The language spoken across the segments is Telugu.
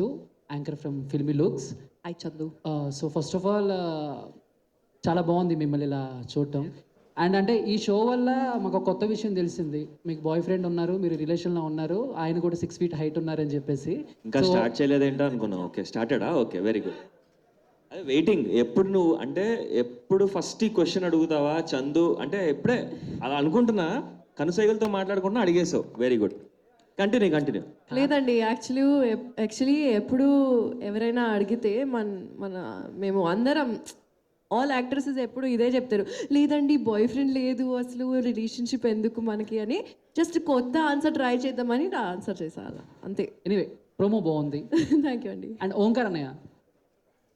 Chandu, anchor from filmy looks. I Chandu. So first of all చాలా బాగుంది మిమ్మల్ని ఇలా చూడటం. అండ్ అంటే ఈ షో వల్ల మాకు ఒక కొత్త విషయం తెలిసింది. మీకు బాయ్ ఫ్రెండ్ ఉన్నారు, మీరు రిలేషన్లో ఉన్నారు, ఆయన కూడా 6 feet హైట్ ఉన్నారని చెప్పేసి. ఇంకా స్టార్ట్ చేయలేదేంటో అనుకున్నాం. ఓకే, స్టార్టెడా? Okay, very good. అదే వెయిటింగ్. ఎప్పుడు నువ్వు అంటే ఎప్పుడు ఫస్ట్ ఈ క్వశ్చన్ అడుగుతావా చందు అంటే ఎప్పుడే అలా అనుకుంటున్నా, కనుసైగలతో మాట్లాడుకుంటున్నా అడిగేసావు. Very good, continue. లేదండి, యాక్చువల్లీ ఎప్పుడు ఎవరైనా అడిగితే మన మేము అందరం ఆల్ యాక్ట్రెసెస్ ఎప్పుడు ఇదే చెప్తారు, లేదండి బాయ్ ఫ్రెండ్ లేదు, అసలు రిలేషన్షిప్ ఎందుకు మనకి అని. జస్ట్ కొత్త ఆన్సర్ ట్రై చేద్దామని నా ఆన్సర్ చేసాను అంతే. ఎనీవే, ప్రోమో బాగుంది. థ్యాంక్ యూ అండి. అండ్ ఓంకార్ అన్నయ్య,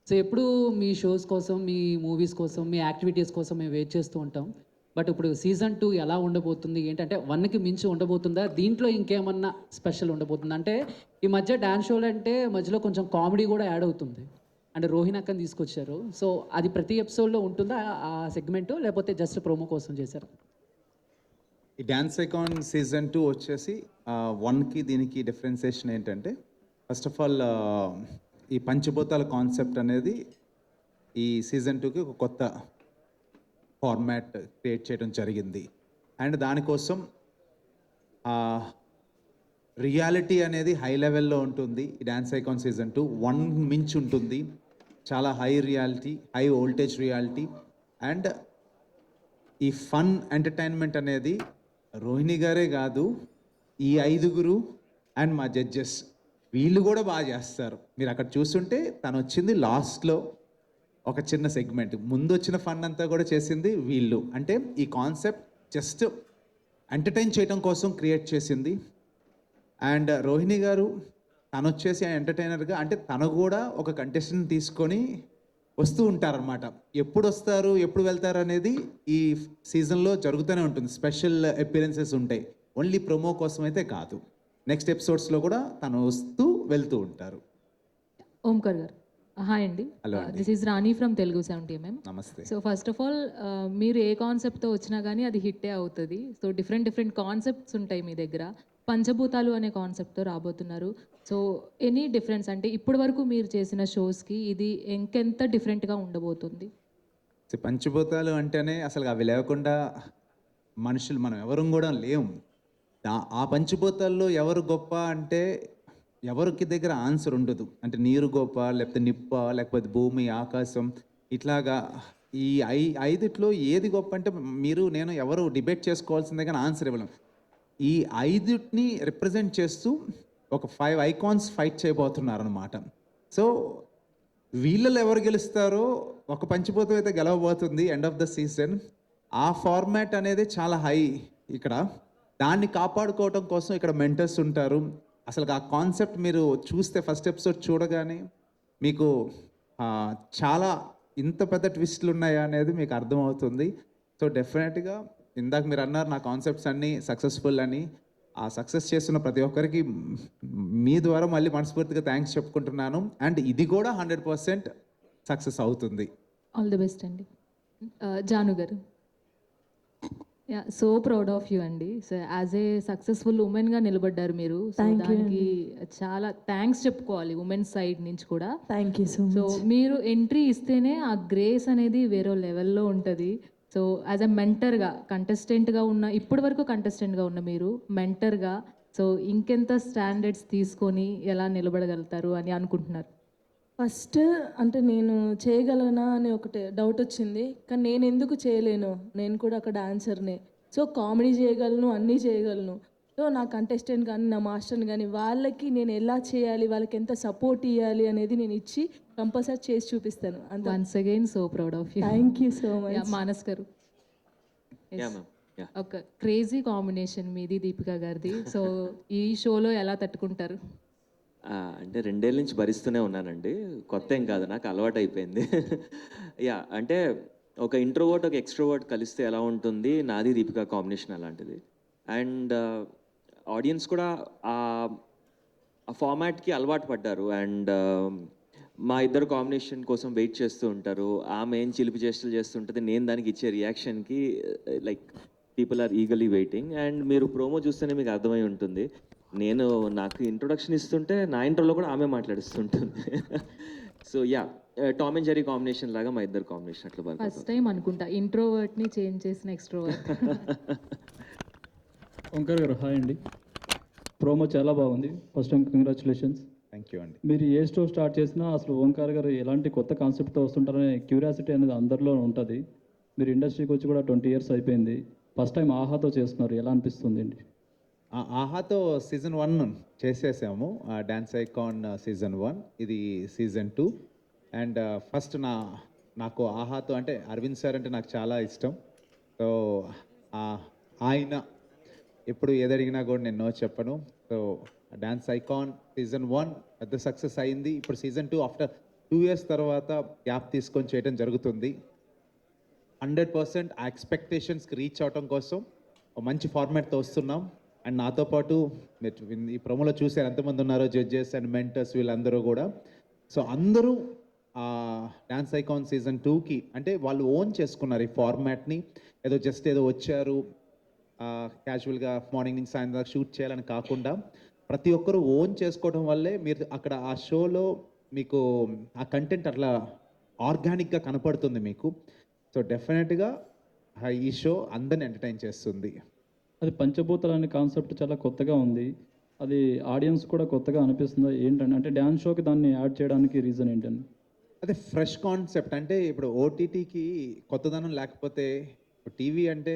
సో ఎప్పుడు మీ షోస్ కోసం, మీ మూవీస్ కోసం, మీ యాక్టివిటీస్ కోసం మేము వెయిట్ చేస్తూ ఉంటాం. బట్ ఇప్పుడు సీజన్ 2 ఎలా ఉండబోతుంది, ఏంటంటే 1కి మించి ఉండబోతుందా, దీంట్లో ఇంకేమన్నా స్పెషల్ ఉండబోతుందా? అంటే ఈ మధ్య డ్యాన్స్ షోలు అంటే మధ్యలో కొంచెం కామెడీ కూడా యాడ్ అవుతుంది. అంటే రోహిణి అక్కని తీసుకొచ్చారు. సో అది ప్రతి ఎపిసోడ్లో ఉంటుందా ఆ సెగ్మెంట్, లేకపోతే జస్ట్ ప్రోమో కోసం చేశారు? ఈ డ్యాన్స్ ఐకాన్ సీజన్ 2 వచ్చేసి 1కి దీనికి డిఫరెన్సియేషన్ ఏంటంటే, ఫస్ట్ ఆఫ్ ఆల్ ఈ పంచభూతాల కాన్సెప్ట్ అనేది ఈ సీజన్ 2కి ఒక కొత్త ఫార్మాట్ క్రియేట్ చేయడం జరిగింది. అండ్ దానికోసం రియాలిటీ అనేది హై లెవెల్లో ఉంటుంది. ఈ డ్యాన్స్ ఐకాన్ సీజన్ 2 1 మించి ఉంటుంది. చాలా high reality, high voltage reality. And ఈ ఫన్ ఎంటర్టైన్మెంట్ అనేది రోహిణి గారే కాదు, ఈ 5గురు అండ్ మా జడ్జెస్ వీళ్ళు కూడా బాగా చేస్తారు. మీరు అక్కడ చూస్తుంటే తను వచ్చింది లాస్ట్లో ఒక చిన్న సెగ్మెంట్, ముందు వచ్చిన ఫన్ అంతా కూడా చేసింది వీళ్ళు. అంటే ఈ కాన్సెప్ట్ జస్ట్ ఎంటర్టైన్ చేయడం కోసం క్రియేట్ చేసింది. అండ్ రోహిణి గారు తను వచ్చేసి ఎంటర్టైనర్గా, అంటే తను కూడా ఒక కంటెస్టెంట్ తీసుకొని వస్తూ ఉంటారనమాట. ఎప్పుడు వస్తారు, ఎప్పుడు వెళ్తారు అనేది ఈ సీజన్లో జరుగుతూనే ఉంటుంది. స్పెషల్ అపియరెన్సెస్ ఉంటాయి, ఓన్లీ ప్రొమో కోసం అయితే కాదు. నెక్స్ట్ ఎపిసోడ్స్లో కూడా తను వస్తూ వెళ్తూ ఉంటారు. ఓంకార్ గారు, హాయ్ అండి. హలో అండి. This is Rani from Telugu 70mm. నమస్తే. సో ఫస్ట్ ఆఫ్ ఆల్ మీరు ఏ కాన్సెప్ట్తో వచ్చినా కానీ అది హిట్టే అవుతుంది. సో డిఫరెంట్ కాన్సెప్ట్స్ ఉంటాయి మీ దగ్గర. పంచభూతాలు అనే కాన్సెప్ట్తో రాబోతున్నారు. సో ఎనీ డిఫరెన్స్ అంటే ఇప్పటి వరకు మీరు చేసిన షోస్కి ఇది ఇంకెంత డిఫరెంట్గా ఉండబోతుంది? పంచభూతాలు అంటేనే అసలు అవి లేకుండా మనుషులు మనం ఎవరు కూడా లేము. ఆ పంచభూతాల్లో ఎవరు గొప్ప అంటే ఎవరికి దగ్గర ఆన్సర్ ఉండదు. అంటే నీరు గొప్ప, లేకపోతే నిప్ప, లేకపోతే భూమి, ఆకాశం, ఇట్లాగా ఈ ఐదిట్లో ఏది గొప్ప అంటే మీరు నేను ఎవరు డిబేట్ చేసుకోవాల్సిందే కానీ ఆన్సర్ ఇవ్వలేం. ఈ 5ని రిప్రజెంట్ చేస్తూ ఒక 5 ఐకాన్స్ ఫైట్ చేయబోతున్నారు అనమాట. సో వీళ్ళలో ఎవరు గెలుస్తారో ఒక పంచభూతం అయితే గెలవబోతుంది ఎండ్ ఆఫ్ ద సీజన్. ఆ ఫార్మాట్ అనేది చాలా హై ఇక్కడ. దాన్ని కాపాడుకోవడం కోసం ఇక్కడ మెంటర్స్ ఉంటారు. అసలు ఆ కాన్సెప్ట్ మీరు చూస్తే ఫస్ట్ ఎపిసోడ్ చూడగానే మీకు చాలా ఇంత పెద్ద ట్విస్ట్లు ఉన్నాయా అనేది మీకు అర్థమవుతుంది. సో డెఫినెట్గా ఇందాక మీరు అన్నారు నా కాన్సెప్ట్స్ అన్నీ సక్సెస్ఫుల్ అని. ఆ సక్సెస్ చేస్తున్న ప్రతి ఒక్కరికి మీ ద్వారా మళ్ళీ మనస్ఫూర్తిగా థ్యాంక్స్ చెప్పుకుంటున్నాను. అండ్ ఇది కూడా 100% సక్సెస్ అవుతుంది. ఆల్ ది బెస్ట్ అండి. జాను గారు, సో ప్రౌడ్ ఆఫ్ యూ అండి. సో యాజ్ ఏ సక్సెస్ఫుల్ ఉమెన్గా నిలబడ్డారు మీరు. సో దానికి చాలా థ్యాంక్స్ చెప్పుకోవాలి ఉమెన్స్ సైడ్ నుంచి కూడా. థ్యాంక్ యూ సో మీరు ఎంట్రీ ఇస్తేనే ఆ గ్రేస్ అనేది వేరే లెవెల్లో ఉంటుంది. సో యాజ్ ఎ మెంటర్గా, కంటెస్టెంట్గా ఉన్న, ఇప్పటి వరకు కంటెస్టెంట్గా ఉన్న మీరు మెంటర్గా సో ఇంకెంత స్టాండర్డ్స్ తీసుకొని ఎలా నిలబడగలుగుతారు అని అనుకుంటున్నారు? ఫస్ట్ అంటే నేను చేయగలనా అని ఒకటి డౌట్ వచ్చింది. కానీ నేను ఎందుకు చేయలేను, నేను కూడా ఒక డాన్సర్నే. సో కామెడీ చేయగలను, అన్నీ చేయగలను. సో నా కంటెస్టెంట్ కానీ నా మాస్టర్ని కానీ వాళ్ళకి నేను ఎలా చేయాలి, వాళ్ళకి ఎంత సపోర్ట్ ఇవ్వాలి అనేది నేను ఇచ్చి కంపల్సరీ చేసి చూపిస్తాను. Once again so proud of you. Thank you so much. Manas గారు, ఒక క్రేజీ కాంబినేషన్ మీది దీపిక గారిది. సో ఈ షోలో ఎలా తట్టుకుంటారు? అంటే 2 ఏళ్ళ నుంచి భరిస్తూనే ఉన్నానండి. కొత్త ఏం కాదు, నాకు అలవాటు అయిపోయింది. యా, అంటే ఒక ఇంట్రోవర్ట్ ఒక ఎక్స్ట్రోవర్ట్ కలిస్తే ఎలా ఉంటుంది, నాది దీపిక కాంబినేషన్ అలాంటిది. అండ్ ఆడియన్స్ కూడా ఆ ఫార్మాట్కి అలవాటు పడ్డారు. అండ్ మా ఇద్దరు కాంబినేషన్ కోసం వెయిట్ చేస్తూ ఉంటారు. ఆమె ఏం చిలిపి చేష్టలు చేస్తుంటుంది, నేను దానికి ఇచ్చే రియాక్షన్కి like people are eagerly waiting. And మీరు ప్రోమో చూస్తేనే మీకు అర్థమై ఉంటుంది. నేను నాకు ఇంట్రొడక్షన్ ఇస్తుంటే నా ఇంట్రోలో కూడా ఆమె మాట్లాడిస్తుంటుంది. So ya, Tom and Jerry combination లాగా మా ఇద్దరు కాంబినేషన్ అట్లా బాగా. ఫస్ట్ టైం అనుకుంటా ఇంట్రోవర్ట్ని చేంజ్ చేసిన ఎక్స్ట్రోవర్ట్. ఓంకార్ గారు హాయ్ అండి. ప్రోమో చాలా బాగుంది. First time congratulations. Thank you అండి. మీరు ఏ షో స్టార్ట్ చేసినా అసలు ఓంకార్ గారు ఎలాంటి కొత్త కాన్సెప్ట్తో వస్తుంటారనే క్యూరియాసిటీ అనేది అందరిలో ఉంటుంది. మీరు ఇండస్ట్రీకి వచ్చి కూడా 20 years అయిపోయింది. ఫస్ట్ టైం ఆహాతో చేస్తున్నారు, ఎలా అనిపిస్తుంది అండి? ఆహాతో సీజన్ 1 చేసేసాము, డ్యాన్స్ ఐకాన్ సీజన్ 1, ఇది సీజన్ 2. అండ్ ఫస్ట్ నాకు ఆహాతో అంటే అరవింద్ సార్ అంటే నాకు చాలా ఇష్టం. సో ఆయన ఎప్పుడు ఏదడిగినా కూడా నేను నో చెప్పను. సో డ్యాన్స్ ఐకాన్ సీజన్ 1 పెద్ద సక్సెస్ అయింది. ఇప్పుడు సీజన్ 2 ఆఫ్టర్ 2 years తర్వాత గ్యాప్ తీసుకొని చేయడం జరుగుతుంది. 100% ఆ ఎక్స్పెక్టేషన్స్కి రీచ్ అవటం కోసం ఒక మంచి ఫార్మాట్తో వస్తున్నాం. అండ్ నాతో పాటు మీరు ఈ ప్రోమోలో చూసారు ఎంతమంది ఉన్నారో జడ్జెస్ అండ్ మెంటర్స్, వీళ్ళందరూ కూడా. సో అందరూ డ్యాన్స్ ఐకాన్ సీజన్ 2కి అంటే వాళ్ళు ఓన్ చేసుకున్నారు ఈ ఫార్మాట్ని. ఏదో జస్ట్ ఏదో వచ్చారు క్యాజువల్గా మార్నింగ్ నుంచి సాయంత్రం దాకా షూట్ చేయాలని కాకుండా ప్రతి ఒక్కరూ ఓన్ చేసుకోవడం వల్లే మీరు అక్కడ ఆ షోలో మీకు ఆ కంటెంట్ అట్లా ఆర్గానిక్గా కనపడుతుంది మీకు. సో డెఫినెట్గా ఈ షో అందరిని ఎంటర్టైన్ చేస్తుంది. అది పంచభూతాలు అనే కాన్సెప్ట్ చాలా కొత్తగా ఉంది. అది ఆడియన్స్ కూడా కొత్తగా అనిపిస్తుందా ఏంటంటే, అంటే డ్యాన్స్ షోకి దాన్ని యాడ్ చేయడానికి రీజన్ ఏంటండి? అదే ఫ్రెష్ కాన్సెప్ట్. అంటే ఇప్పుడు ఓటీటీకి కొత్తదనం లేకపోతే టీవీ అంటే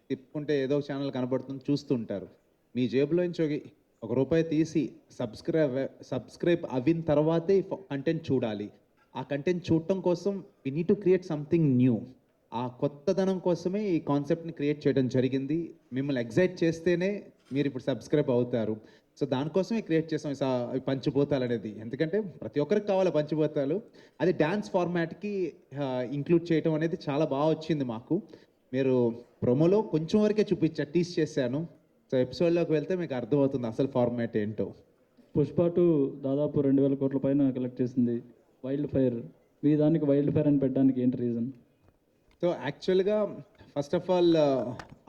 తిప్పుకుంటే ఏదో ఒక ఛానల్ కనబడుతుంది చూస్తుంటారు. మీ జేబులో నుంచి ఒక రూపాయి తీసి సబ్స్క్రైబ్ అయిన తర్వాతే కంటెంట్ చూడాలి. ఆ కంటెంట్ చూడటం కోసం we need to create something new. ఆ కొత్తదనం కోసమే ఈ కాన్సెప్ట్ని క్రియేట్ చేయడం జరిగింది. మిమ్మల్ని ఎగ్జైట్ చేస్తేనే మీరు ఇప్పుడు సబ్స్క్రైబ్ అవుతారు. సో దానికోసమే క్రియేట్ చేసాం ఈ పంచభూతాలు అనేది. ఎందుకంటే ప్రతి ఒక్కరికి కావాలి పంచభూతాలు. అది డ్యాన్స్ ఫార్మాట్కి ఇంక్లూడ్ చేయడం అనేది చాలా బాగా వచ్చింది మాకు. మీరు ప్రోమోలో కొంచెం వరకే చూపించా, టీస్ చేశాను. సో ఎపిసోడ్లోకి వెళ్తే మీకు అర్థమవుతుంది అసలు ఫార్మాట్ ఏంటో. పుష్ప 2 దాదాపు 2000 కోట్ల పైన కలెక్ట్ చేసింది. వైల్డ్ ఫైర్, మీ దానికి వైల్డ్ ఫైర్ అని పెట్టడానికి ఏంటి రీజన్? సో యాక్చువల్గా ఫస్ట్ ఆఫ్ ఆల్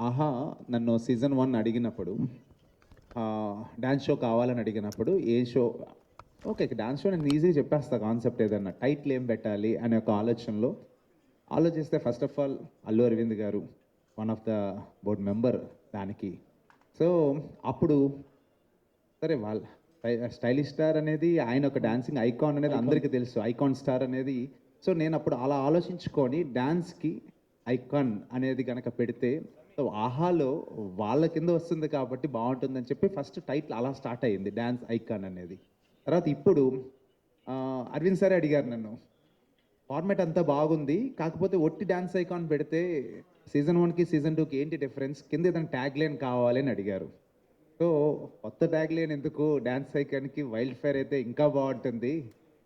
ఆహా నన్ను సీజన్ 1 అడిగినప్పుడు డ్యాన్స్ షో కావాలని అడిగినప్పుడు ఏ షో ఓకే డ్యాన్స్ షో నేను ఈజీగా చెప్పేస్తా కాన్సెప్ట్ ఏదన్నా టైటిల్ ఏం పెట్టాలి అనే ఒక ఆలోచిస్తే first of all Allu Aravind garu one of the board member దానికి. సో అప్పుడు సరే వాళ్ళ స్టైలిష్ స్టార్ అనేది ఆయన ఒక డాన్సింగ్ ఐకాన్ అనేది అందరికీ తెలుసు, ఐకాన్ స్టార్ అనేది. సో నేను అప్పుడు అలా ఆలోచించుకొని డ్యాన్స్కి ఐకాన్ అనేది కనుక పెడితే సో ఆహాలో వాళ్ళ కింద వస్తుంది కాబట్టి బాగుంటుందని చెప్పి ఫస్ట్ టైటిల్ అలా స్టార్ట్ అయ్యింది డ్యాన్స్ ఐకాన్ అనేది. తర్వాత ఇప్పుడు అరవింద్ సారే అడిగారు నన్ను, ఫార్మాట్ అంతా బాగుంది కాకపోతే ఒట్టి డ్యాన్స్ ఐకాన్ పెడితే సీజన్ 1కి సీజన్ 2కి ఏంటి డిఫరెన్స్, కింద ఏదైనా ట్యాగ్ లైన్ కావాలి అని అడిగారు. సో కొత్త ట్యాగ్ లైన్ ఎందుకు, డ్యాన్స్ ఐకాన్కి వైల్డ్ ఫైర్ అయితే ఇంకా బాగుంటుంది.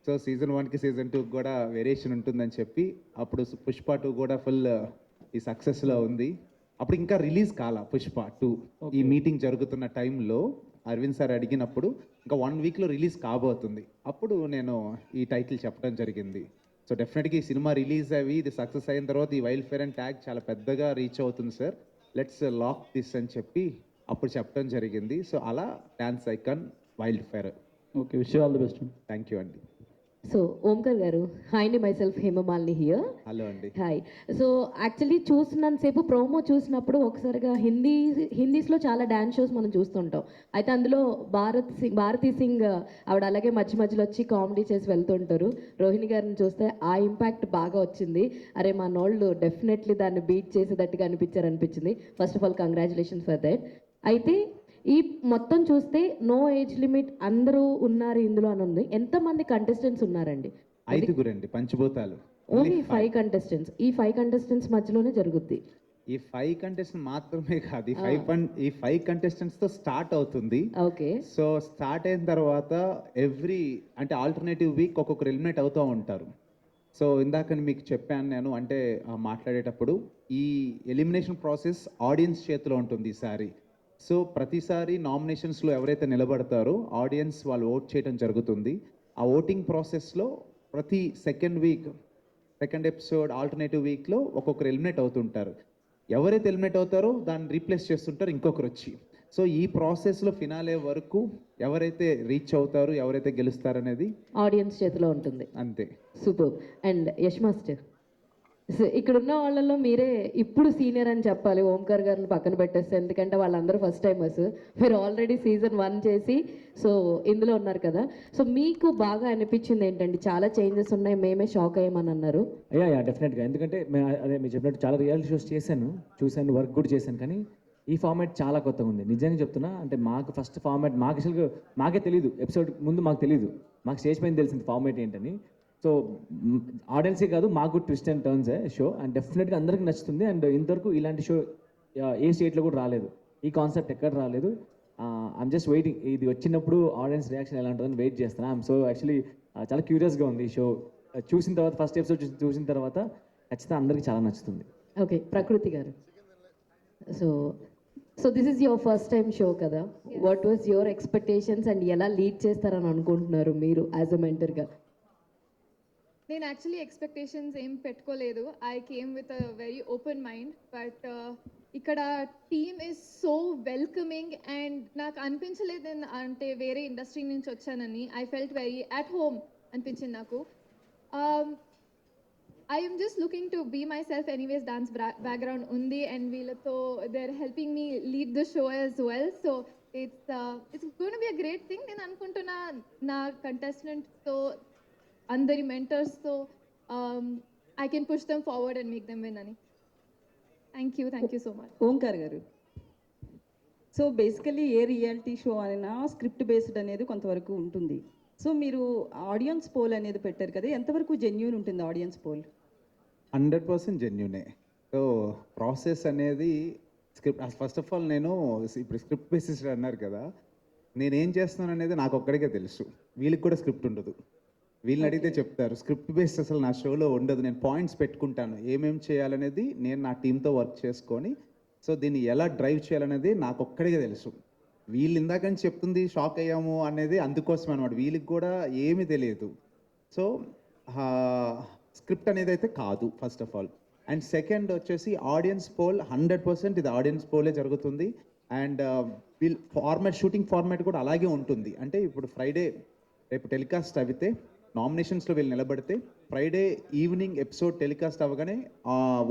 సో సీజన్ 1కి సీజన్ 2కి కూడా వేరియేషన్ ఉంటుందని చెప్పి అప్పుడు పుష్ప 2 కూడా ఫుల్ ఈ సక్సెస్లో ఉంది. అప్పుడు ఇంకా రిలీజ్ కాల పుష్ప 2. ఈ మీటింగ్ జరుగుతున్న టైంలో అరవింద్ సార్ అడిగినప్పుడు ఇంకా 1 weekలో రిలీజ్ కాబోతుంది. అప్పుడు నేను ఈ టైటిల్ చెప్పడం జరిగింది. సో డెఫినెట్గా ఈ సినిమా రిలీజ్ అయ్యి ఇది సక్సెస్ అయిన తర్వాత ఈ వైల్డ్ ఫైర్ అండ్ ట్యాగ్ చాలా పెద్దగా రీచ్ అవుతుంది సార్, లెట్స్ లాక్ దిస్ అని చెప్పి అప్పుడు చెప్పడం జరిగింది. సో అలా dance icon wild fire. Okay, wish all the best. Thank you అండి. సో ఓంకర్ గారు, హాయ్ అండి, myself Hemamalini here. Hello అండి. హాయ్. సో యాక్చువల్లీ చూసినంతసేపు ప్రోమో చూసినప్పుడు ఒకసారిగా హిందీస్లో చాలా డ్యాన్స్ షోస్ మనం చూస్తుంటాం. అయితే అందులో భారతీ సింగ్ ఆవిడ అలాగే మధ్య మధ్యలో వచ్చి కామెడీ చేసి వెళ్తుంటారు. రోహిణి గారిని చూస్తే ఆ ఇంపాక్ట్ బాగా వచ్చింది. అరే మా నోళ్ళు డెఫినెట్లీ దాన్ని బీట్ చేసేటట్టుగా అనిపించింది. First of all congratulations for that. అయితే ఈ మొత్తం చూస్తే నో ఏజ్ లిమిట్ అందరూ ఉన్నారు ఇందులో అని ఉంది. ఎంతమంది కంటెస్టెంట్స్ ఉన్నారండి? 5 అండి పంచభూతాలు. Only 5 contestants. ఈ 5 కంటెస్టెంట్స్ మధ్యలోనే జరుగుద్ది. ఈ 5 కంటెస్టెంట్ మాత్రమే కాదు, ఈ 5 కంటెస్టెంట్స్తో స్టార్ట్ అవుతుంది. ఓకే. సో స్టార్ట్ అయిన తర్వాత అంటే ఆల్టర్నేటివ్ వీక్ ఒక్కొక్కరు ఎలిమినేట్ అవుతూ ఉంటారు. సో ఇందాక మీకు చెప్పాను నేను, అంటే మాట్లాడేటప్పుడు ఈ ఎలిమినేషన్ ప్రాసెస్ ఆడియన్స్ చేతిలో ఉంటుంది ఈసారి. సో ప్రతిసారి నామినేషన్స్లో ఎవరైతే నిలబడతారో ఆడియన్స్ వాళ్ళు ఓట్ చేయడం జరుగుతుంది. ఆ ఓటింగ్ ప్రాసెస్లో ప్రతి సెకండ్ ఎపిసోడ్ ఆల్టర్నేటివ్ వీక్లో ఒక్కొక్కరు ఎలిమినేట్ అవుతుంటారు. ఎవరైతే ఎలిమినేట్ అవుతారో దాన్ని రీప్లేస్ చేస్తుంటారు ఇంకొకరు వచ్చి. సో ఈ ప్రాసెస్లో ఫినాలే వరకు ఎవరైతే రీచ్ అవుతారు, ఎవరైతే గెలుస్తారనేది ఆడియన్స్ చేతిలో ఉంటుంది. అంతే. Super. And Yash master, so ఇక్కడున్న వాళ్ళలో మీరే ఇప్పుడు సీనియర్ అని చెప్పాలి, ఓంకార్ గారిని పక్కన పెట్టేస్తే, ఎందుకంటే వాళ్ళందరూ ఫస్ట్ టైమర్స్. మీరు ఆల్రెడీ సీజన్ 1 చేసి సో ఇందులో ఉన్నారు కదా. సో మీకు బాగా అనిపించింది ఏంటండి? చాలా చేంజెస్ ఉన్నాయి, మేమే షాక్ అయ్యామని అన్నారు. యా డెఫినెట్గా. ఎందుకంటే అదే మీరు చెప్పినట్టు చాలా రియాలిటీ షోస్ చూశాను, వర్క్ కూడా చేశాను. కానీ ఈ ఫార్మాట్ చాలా కొత్తగా ఉంది, నిజంగా చెప్తున్నా. అంటే మాకు ఫస్ట్ ఫార్మాట్ మాకు అసలు మాకే తెలియదు, ఎపిసోడ్ ముందు మాకు తెలియదు, మాకు స్టేజ్ పైన తెలిసింది ఫార్మాట్ ఏంటని. సో ఆడియన్సే కాదు, మాకు twist and turns show, and డెఫినెట్గా అందరికీ నచ్చుతుంది. అండ్ ఇంతవరకు ఇలాంటి షో ఏ స్టేట్లో కూడా రాలేదు, ఈ కాన్సెప్ట్ ఎక్కడ రాలేదు. ఐఎమ్ జస్ట్ వెయిటింగ్, ఇది వచ్చినప్పుడు ఆడియన్స్ రియాక్షన్ ఎలా ఉంటుందని వెయిట్ చేస్తాను. ఐఎమ్ సో యాక్చువల్లీ చాలా క్యూరియస్గా ఉంది ఈ షో చూసిన తర్వాత, ఫస్ట్ ఎపిసోడ్ చూసిన తర్వాత ఖచ్చితంగా అందరికీ చాలా నచ్చుతుంది. Okay, Prakruthi garu. So this is your first time show కదా, what was your expectations and ఎలా లీడ్ చేస్తారని అనుకుంటున్నారు మీరు యాజ్ అ మెంటర్గా? నేను యాక్చువల్లీ ఎక్స్పెక్టేషన్స్ ఏం పెట్టుకోలేదు. I came with a very open mind, but ఇక్కడ team is so welcoming and నాకు అనిపించలేదు అంటే వేరే ఇండస్ట్రీ నుంచి వచ్చానని. I felt very at home అనిపించింది నాకు. I am just looking to be myself anyways, dance background undi and veelato they're helping me lead the show as well, so it's going to be a great thing. Nenu anukuntuna na contestant so andari mentors so I can push them forward and make them win ani. Thank you so much. Omkar గారు, so basically a reality show అయినా స్క్రిప్ట్ బేస్డ్ అనేది కొంతవరకు ఉంటుంది. సో మీరు ఆడియన్స్ పోల్ అనేది పెట్టారు కదా, ఎంతవరకు జెన్యూన్ ఉంటుంది ఆడియన్స్ పోల్? 100% జెన్యునే. సో ప్రాసెస్ అనేది స్క్రిప్ట్, ఫస్ట్ ఆఫ్ ఆల్ నేను ఇప్పుడు స్క్రిప్ట్ బేసిస్ అన్నారు కదా, నేనేం చేస్తున్నాను అనేది నాకు ఒక్కడికే తెలుసు, వీళ్ళకి కూడా స్క్రిప్ట్ ఉండదు. వీళ్ళని అడిగితే చెప్తారు, స్క్రిప్ట్ బేస్ అసలు నా షోలో ఉండదు. నేను పాయింట్స్ పెట్టుకుంటాను, ఏమేం చేయాలనేది నేను నా టీంతో వర్క్ చేసుకొని, సో దీన్ని ఎలా డ్రైవ్ చేయాలనేది నాకు ఒక్కడికే తెలుసు. వీళ్ళు ఇందాకని చెప్తుంది షాక్ అయ్యాము అనేది అందుకోసం అనమాట, వీళ్ళకి కూడా ఏమీ తెలియదు. సో స్క్రిప్ట్ అనేది అయితే కాదు first of all. And second వచ్చేసి ఆడియన్స్ పోల్, 100% ఇది ఆడియన్స్ పోలే జరుగుతుంది. అండ్ వీళ్ళు షూటింగ్ ఫార్మాట్ కూడా అలాగే ఉంటుంది. అంటే ఇప్పుడు ఫ్రైడే రేపు టెలికాస్ట్ అయితే నామినేషన్స్లో వీళ్ళు నిలబడితే ఫ్రైడే ఈవినింగ్ ఎపిసోడ్ టెలికాస్ట్ అవ్వగానే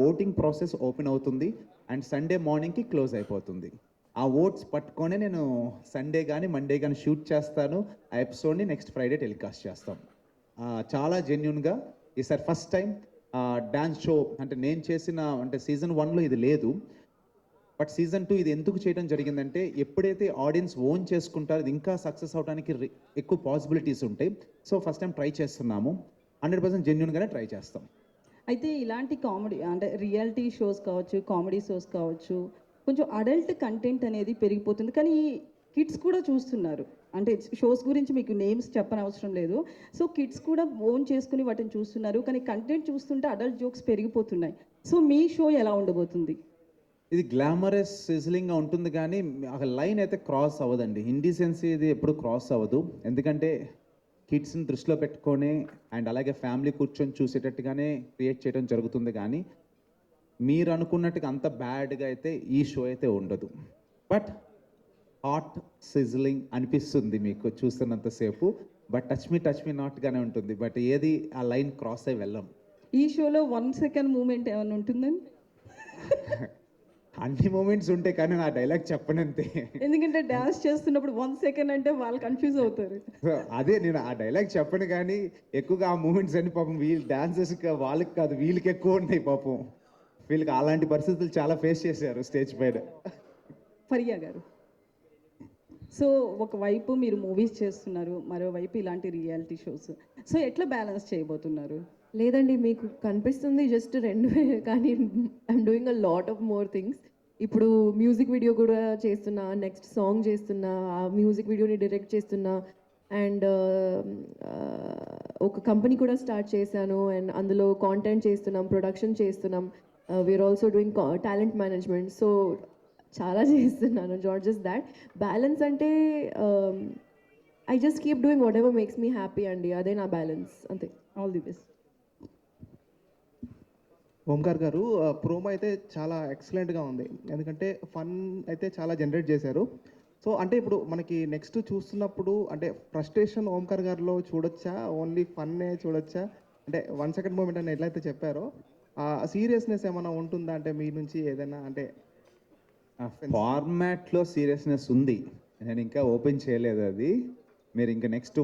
ఓటింగ్ ప్రాసెస్ ఓపెన్ అవుతుంది అండ్ సండే మార్నింగ్కి క్లోజ్ అయిపోతుంది. ఆ ఓట్స్ పట్టుకొని నేను సండే కానీ మండే కానీ షూట్ చేస్తాను, ఆ ఎపిసోడ్ని నెక్స్ట్ ఫ్రైడే టెలికాస్ట్ చేస్తాం. చాలా జెన్యున్గా ఈసారి ఫస్ట్ టైం డ్యాన్స్ షో అంటే నేను చేసిన, అంటే సీజన్ 1లో ఇది లేదు, బట్ సీజన్ 2 ఇది ఎందుకు చేయడం జరిగిందంటే ఎప్పుడైతే ఆడియన్స్ ఓన్ చేసుకుంటారో ఇది ఇంకా సక్సెస్ అవడానికి ఎక్కువ పాసిబిలిటీస్ ఉంటాయి. సో ఫస్ట్ టైం ట్రై చేస్తున్నాము, 100% జెన్యున్గానే ట్రై చేస్తాం. అయితే ఇలాంటి కామెడీ అంటే రియాలిటీ షోస్ కావచ్చు, కామెడీ షోస్ కావచ్చు, కొంచెం అడల్ట్ కంటెంట్ అనేది పెరిగిపోతుంది. కానీ కిడ్స్ కూడా చూస్తున్నారు, అంటే షోస్ గురించి మీకు నేమ్స్ చెప్పనవసరం లేదు. సో కిడ్స్ కూడా ఓన్ చేసుకుని వాటిని చూస్తున్నారు, కానీ కంటెంట్ చూస్తుంటే అడల్ట్ జోక్స్ పెరిగిపోతున్నాయి. సో మీ షో ఎలా ఉండబోతుంది? ఇది గ్లామరస్ సిజిలింగ్గా ఉంటుంది కానీ ఒక లైన్ అయితే క్రాస్ అవ్వదండి. ఇండిసెన్సీ ఇది ఎప్పుడు క్రాస్ అవ్వదు, ఎందుకంటే కిడ్స్ని దృష్టిలో పెట్టుకొని అండ్ అలాగే ఫ్యామిలీ కూర్చొని చూసేటట్టుగానే క్రియేట్ చేయడం జరుగుతుంది. కానీ మీరు అనుకున్నట్టుగా అంత బ్యాడ్గా అయితే ఈ షో అయితే ఉండదు. బట్ హాట్ సిజ్లింగ్ అనిపిస్తుంది మీకు చూస్తున్నంతసేపు, బట్ టచ్ మీ నాట్గానే ఉంటుంది. బట్ ఏది ఆ లైన్ క్రాస్ అయ్యి వెళ్ళం. ఈ షోలో 1 సెకండ్ మూమెంట్ ఏమైనా ఉంటుందని? అన్ని మూమెంట్స్ ఉంటాయి కానీ నా డైలాగ్ చెప్పనంతే, ఎందుకంటే డ్యాన్స్ చేస్తున్నప్పుడు 1 సెకండ్ అంటే వాళ్ళు కన్ఫ్యూజ్ అవుతారు. అదే నేను ఆ డైలాగ్ చెప్పను, కానీ ఎక్కువగా ఆ మూమెంట్స్ అని పాపం వీళ్ళు డాన్సర్స్ వాళ్ళకి కాదు వీళ్ళకి ఎక్కువ ఉన్నాయి పాపం. వీళ్ళకి అలాంటి పరిస్థితులు చాలా ఫేస్ చేశారు స్టేజ్ పైన. ఫరియా గారు, సో ఒకవైపు మీరు మూవీస్ చేస్తున్నారు, మరోవైపు ఇలాంటి రియాలిటీ షోస్, సో ఎట్లా బ్యాలెన్స్ చేయబోతున్నారు? లేదండి, మీకు కనిపిస్తుంది జస్ట్ 2 కానీ I'm doing a lot of more things. ఇప్పుడు మ్యూజిక్ వీడియో కూడా చేస్తున్నా, నెక్స్ట్ సాంగ్ చేస్తున్నా, ఆ మ్యూజిక్ వీడియోని డైరెక్ట్ చేస్తున్నా, అండ్ ఒక కంపెనీ కూడా స్టార్ట్ చేశాను అండ్ అందులో కాంటెంట్ చేస్తున్నాం, ప్రొడక్షన్ చేస్తున్నాం. We are also doing talent management. So చాలా చేస్తున్నాను, నాట్ జస్ట్ దాట్. బ్యాలెన్స్ అంటే I just keep doing whatever makes me happy అండి, అదే నా బ్యాలెన్స్ అంతే. All the best. ఓంకార్ గారు ప్రోమో అయితే చాలా ఎక్సలెంట్గా ఉంది, ఎందుకంటే ఫన్ అయితే చాలా జనరేట్ చేశారు. సో అంటే ఇప్పుడు మనకి నెక్స్ట్ చూస్తున్నప్పుడు అంటే ఫ్రస్ట్రేషన్ ఓంకార్ గారిలో చూడొచ్చా, ఓన్లీ ఫన్నే చూడొచ్చా? అంటే 1 సెకండ్ మూమెంట్ అని ఎట్లయితే చెప్పారో ఆ సీరియస్నెస్ ఏమైనా ఉంటుందా, అంటే మీ నుంచి ఏదైనా అంటే ఫార్మాట్లో సీరియస్నెస్ ఉంది, నేను ఇంకా ఓపెన్ చేయలేదు అది. మీరు ఇంకా నెక్స్ట్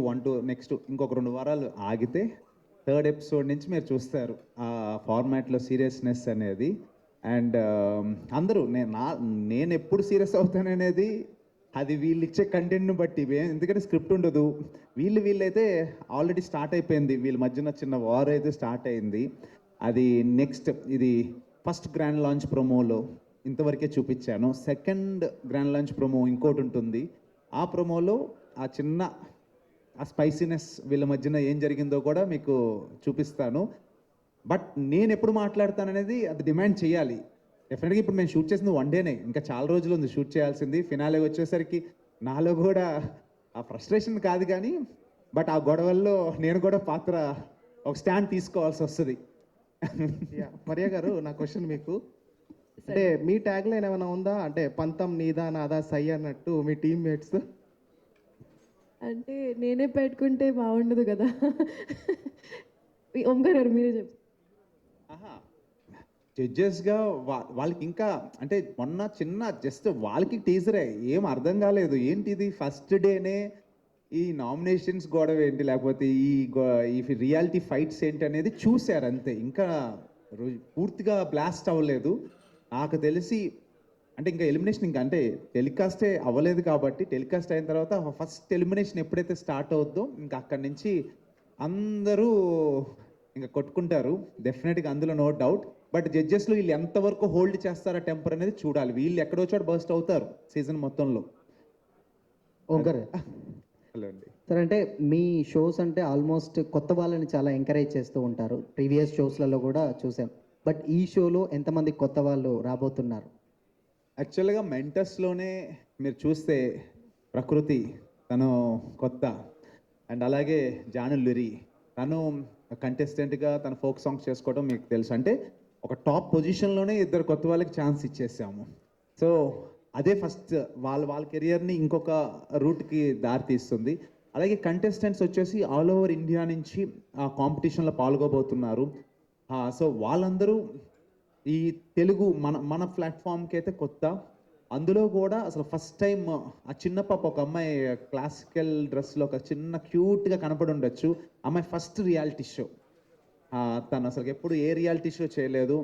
ఇంకొక 2 వారాలు ఆగితే 3rd ఎపిసోడ్ నుంచి మీరు చూస్తారు ఆ ఫార్మాట్లో సీరియస్నెస్ అనేది. అండ్ అందరూ నేను ఎప్పుడు సీరియస్ అవుతాననేది అది వీళ్ళు ఇచ్చే కంటెంట్ను బట్టి, ఎందుకంటే స్క్రిప్ట్ ఉండదు. వీళ్ళైతే ఆల్రెడీ స్టార్ట్ అయిపోయింది, వీళ్ళ మధ్యన చిన్న వార్ అయితే స్టార్ట్ అయింది. అది నెక్స్ట్ ఇది ఫస్ట్ గ్రాండ్ లాంచ్ ప్రోమోలో ఇంతవరకే చూపించాను. సెకండ్ గ్రాండ్ లాంచ్ ప్రోమో ఇంకోటి ఉంటుంది, ఆ ప్రోమోలో ఆ స్పైసీనెస్ వీళ్ళ మధ్యన ఏం జరిగిందో కూడా మీకు చూపిస్తాను. బట్ నేను ఎప్పుడు మాట్లాడతాననేది అది డిమాండ్ చేయాలి. డెఫినెట్గా ఇప్పుడు మేము షూట్ చేసింది 1 డేనే, ఇంకా చాలా రోజులు ఉంది షూట్ చేయాల్సింది. ఫినాలే వచ్చేసరికి నాలో కూడా ఆ ఫ్రస్ట్రేషన్ కాదు కానీ, బట్ ఆ గొడవల్లో నేను కూడా ఒక స్టాండ్ తీసుకోవాల్సి వస్తుంది. మరియా గారు, నా క్వశ్చన్ మీకు, అంటే మీ ట్యాగ్ లైన్ ఏమైనా ఉందా, అంటే పంతం నీదా నాదా సై అన్నట్టు మీ టీమ్మేట్స్? అంటే నేనే పెట్టుకుంటే బాగుండదు కదా. ఓంకార్ గారు మీరే చెప్పు. జడ్జెస్గా వాళ్ళకి ఇంకా అంటే మొన్న జస్ట్ వాళ్ళకి టీజరే ఏం అర్థం కాలేదు, ఏంటిది ఫస్ట్ డేనే ఈ నామినేషన్స్ గొడవ ఏంటి, లేకపోతే ఈ రియాలిటీ ఫైట్స్ ఏంటి అనేది చూశారు అంతే. ఇంకా పూర్తిగా బ్లాస్ట్ అవ్వలేదు నాకు తెలిసి. అంటే ఇంకా ఎలిమినేషన్ ఇంకా అంటే టెలికాస్టే అవ్వలేదు కాబట్టి, టెలికాస్ట్ అయిన తర్వాత ఫస్ట్ ఎలిమినేషన్ ఎప్పుడైతే స్టార్ట్ అవుద్దో ఇంకా అక్కడి నుంచి అందరూ ఇంకా కొట్టుకుంటారు డెఫినెట్గా, అందులో నో డౌట్. బట్ జడ్జెస్లో వీళ్ళు ఎంతవరకు హోల్డ్ చేస్తారా టెంపర్ అనేది చూడాలి. వీళ్ళు ఎక్కడో చోట బర్స్ట్ అవుతారు సీజన్ మొత్తంలో. ఓంకార్ హలో అండి సార్, అంటే మీ షోస్ అంటే ఆల్మోస్ట్ కొత్త వాళ్ళని చాలా ఎంకరేజ్ చేస్తూ ఉంటారు, ప్రీవియస్ షోస్లలో కూడా చూసాం. బట్ ఈ షోలో ఎంతమంది కొత్త వాళ్ళు రాబోతున్నారు? యాక్చువల్గా మెంటర్స్లోనే మీరు చూస్తే ప్రకృతి తను కొత్త, అండ్ అలాగే జానులురి తను కంటెస్టెంట్గా తన ఫోక్ సాంగ్స్ చేసుకోవడం మీకు తెలుసు. అంటే ఒక టాప్ పొజిషన్లోనే 2 కొత్త వాళ్ళకి ఛాన్స్ ఇచ్చేసాము. సో అదే ఫస్ట్ వాళ్ళ కెరియర్ని ఇంకొక రూట్కి దారితీస్తుంది. అలాగే కంటెస్టెంట్స్ వచ్చేసి ఆల్ ఓవర్ ఇండియా నుంచి ఆ కాంపిటీషన్లో పాల్గొబోతున్నారు. సో వాళ్ళందరూ ఈ తెలుగు మన ప్లాట్ఫామ్కి అయితే కొత్త. అందులో కూడా అసలు ఫస్ట్ టైం ఆ చిన్న పాప, ఒక అమ్మాయి క్లాసికల్ డ్రెస్లో ఒక చిన్న క్యూట్గా కనపడి ఉండొచ్చు, అమ్మాయి ఫస్ట్ రియాలిటీ షో. తను అసలు ఎప్పుడు ఏ రియాలిటీ షో చేయలేదు.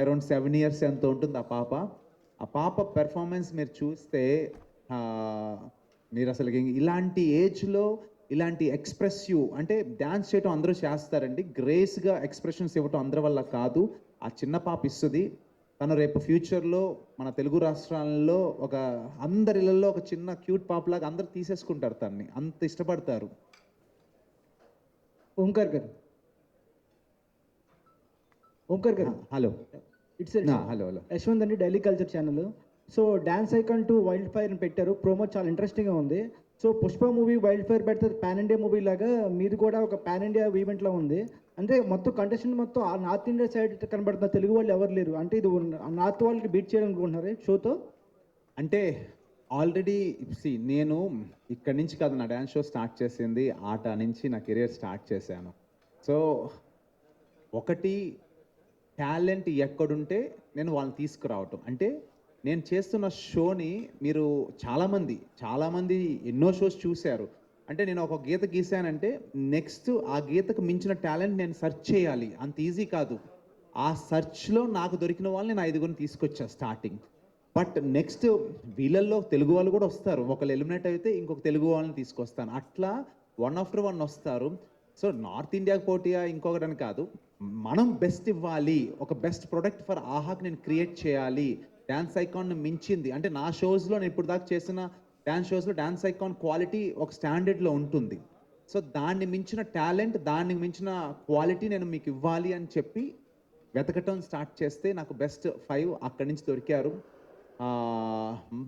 అరౌండ్ 7 years ఎంత ఉంటుంది ఆ పాప పెర్ఫార్మెన్స్ మీరు చూస్తే మీరు అసలు ఇలాంటి ఏజ్లో ఇలాంటి ఎక్స్ప్రెసివ్, అంటే డ్యాన్స్ చేయటం అందరూ చేస్తారండి, గ్రేస్గా ఎక్స్ప్రెషన్స్ ఇవ్వటం అందరి వల్ల కాదు, ఆ చిన్న పాప ఇస్తుంది. తను రేపు ఫ్యూచర్లో మన తెలుగు రాష్ట్రాల్లో అందరిలో ఒక చిన్న క్యూట్ పాపలాగా అందరు తీసేసుకుంటారు, తన్ని అంత ఇష్టపడతారు. ఓంకార్ గారు హలో ఇట్స్ హలో యశ్వంత్ అండి, daily culture channel. So dance icon to wild fire అని పెట్టారు, ప్రోమో చాలా ఇంట్రెస్టింగ్గా ఉంది. So Pushpa movie wild fire పెడితే పాన్ ఇండియా మూవీ లాగా మీది కూడా ఒక పాన్ ఇండియా ఈవెంట్లో ఉంది. అంటే మొత్తం కంటెస్టెంట్ మొత్తం ఆ నార్త్ ఇండియా సైడ్ కనబడుతున్న తెలుగు వాళ్ళు ఎవరు లేరు, అంటే ఇది నార్త్ వాళ్ళకి బీట్ చేయడం అనుకుంటున్నారు షోతో. అంటే ఆల్రెడీ నేను ఇక్కడి నుంచి కాదు నా డ్యాన్స్ షో స్టార్ట్ చేసింది, ఆట నుంచి నా కెరియర్ స్టార్ట్ చేశాను. సో ఒకటి టాలెంట్ ఎక్కడుంటే నేను వాళ్ళని తీసుకురావటం. అంటే నేను చేస్తున్న షోని మీరు చాలామంది ఎన్నో షోస్ చూశారు. అంటే నేను ఒక గీత గీసానంటే నెక్స్ట్ ఆ గీతకు మించిన టాలెంట్ నేను సెర్చ్ చేయాలి, అంత ఈజీ కాదు. ఆ సెర్చ్లో నాకు దొరికిన వాళ్ళని నేను 5గురిని తీసుకొచ్చా స్టార్టింగ్. బట్ నెక్స్ట్ వీళ్ళల్లో తెలుగు వాళ్ళు కూడా వస్తారు, ఒకళ్ళు ఎలిమినేట్ అయితే ఇంకొక తెలుగు వాళ్ళని తీసుకొస్తాను, అట్లా 1 after 1 వస్తారు. సో నార్త్ ఇండియాకి పోటీయా ఇంకొకటని కాదు, మనం బెస్ట్ ఇవ్వాలి, ఒక బెస్ట్ ప్రొడక్ట్ ఫర్ ఆహాకి నేను క్రియేట్ చేయాలి. డ్యాన్స్ ఐకాన్ మించింది అంటే నా షోస్లో నేను ఇప్పుడు దాకా చేసిన డ్యాన్స్ షోస్లో డ్యాన్స్ ఐకాన్ క్వాలిటీ ఒక స్టాండర్డ్లో ఉంటుంది. సో దాన్ని మించిన టాలెంట్, దాన్ని మించిన క్వాలిటీ నేను మీకు ఇవ్వాలి అని చెప్పి వెతకటం స్టార్ట్ చేస్తే నాకు బెస్ట్ 5 అక్కడి నుంచి దొరికారు.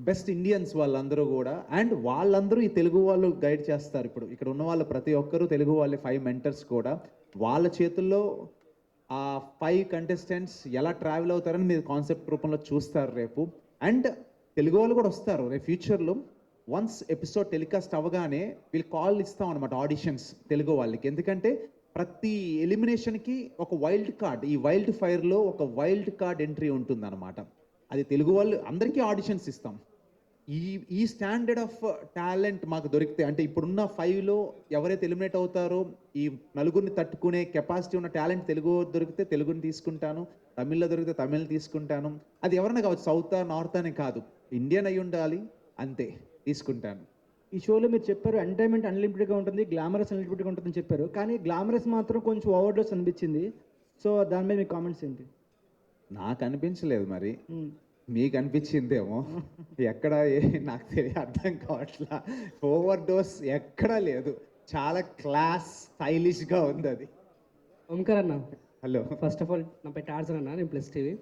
బెస్ట్ ఇండియన్స్ వాళ్ళందరూ కూడా, అండ్ వాళ్ళందరూ ఈ తెలుగు వాళ్ళు గైడ్ చేస్తారు. ఇప్పుడు ఇక్కడ ఉన్న వాళ్ళు ప్రతి ఒక్కరూ తెలుగు వాళ్ళే, 5 mentors కూడా వాళ్ళ చేతుల్లో ఆ 5 కంటెస్టెంట్స్ ఎలా ట్రావెల్ అవుతారని మీరు కాన్సెప్ట్ రూపంలో చూస్తారు రేపు. అండ్ తెలుగు వాళ్ళు కూడా వస్తారు రేపు ఫ్యూచర్లో. వన్స్ ఎపిసోడ్ టెలికాస్ట్ అవ్వగానే వీళ్ళు కాల్ ఇస్తాం అనమాట ఆడిషన్స్ తెలుగు వాళ్ళకి. ఎందుకంటే ప్రతి ఎలిమినేషన్కి ఒక వైల్డ్ కార్డ్, ఈ వైల్డ్ ఫైర్లో ఒక వైల్డ్ కార్డ్ ఎంట్రీ ఉంటుందన్నమాట. అది తెలుగు వాళ్ళు అందరికీ ఆడిషన్స్ ఇస్తాం. ఈ స్టాండర్డ్ ఆఫ్ టాలెంట్ మాకు దొరికితే, అంటే ఇప్పుడున్న 5లో ఎవరైతే ఎలిమినేట్ అవుతారో ఈ నలుగురిని తట్టుకునే కెపాసిటీ ఉన్న టాలెంట్ తెలుగు దొరికితే తెలుగుని తీసుకుంటాను, తమిళ్లో దొరికితే తమిళ్ తీసుకుంటాను. అది ఎవరైనా కావచ్చు, సౌత్ నార్త్ అని కాదు, ఇండియన్ అయి ఉండాలి అంతే, తీసుకుంటాను. ఈ షోలో మీరు చెప్పారు ఎంటర్టైన్మెంట్ అన్లిమిటెడ్గా ఉంటుంది, గ్లామరస్ అన్లిమిటెడ్గా ఉంటుందని చెప్పారు, కానీ గ్లామరస్ మాత్రం కొంచెం ఓవర్డోస్ అనిపించింది. సో దాని మీద మీ కామెంట్స్ ఏంటి? నాకు అనిపించలేదు, మరి మీకు అనిపించిందేమో. ఎక్కడ నాకు తెలియ అర్థం కావట్లా. ఓవర్ డోస్ ఎక్కడా లేదు, చాలా క్లాస్ స్టైలిష్గా ఉంది అది. ఓంకార్ అన్న, హలో. ఫస్ట్ ఆఫ్ ఆల్ నా పేరు టార్జన్ అన్న, నేను plus TV.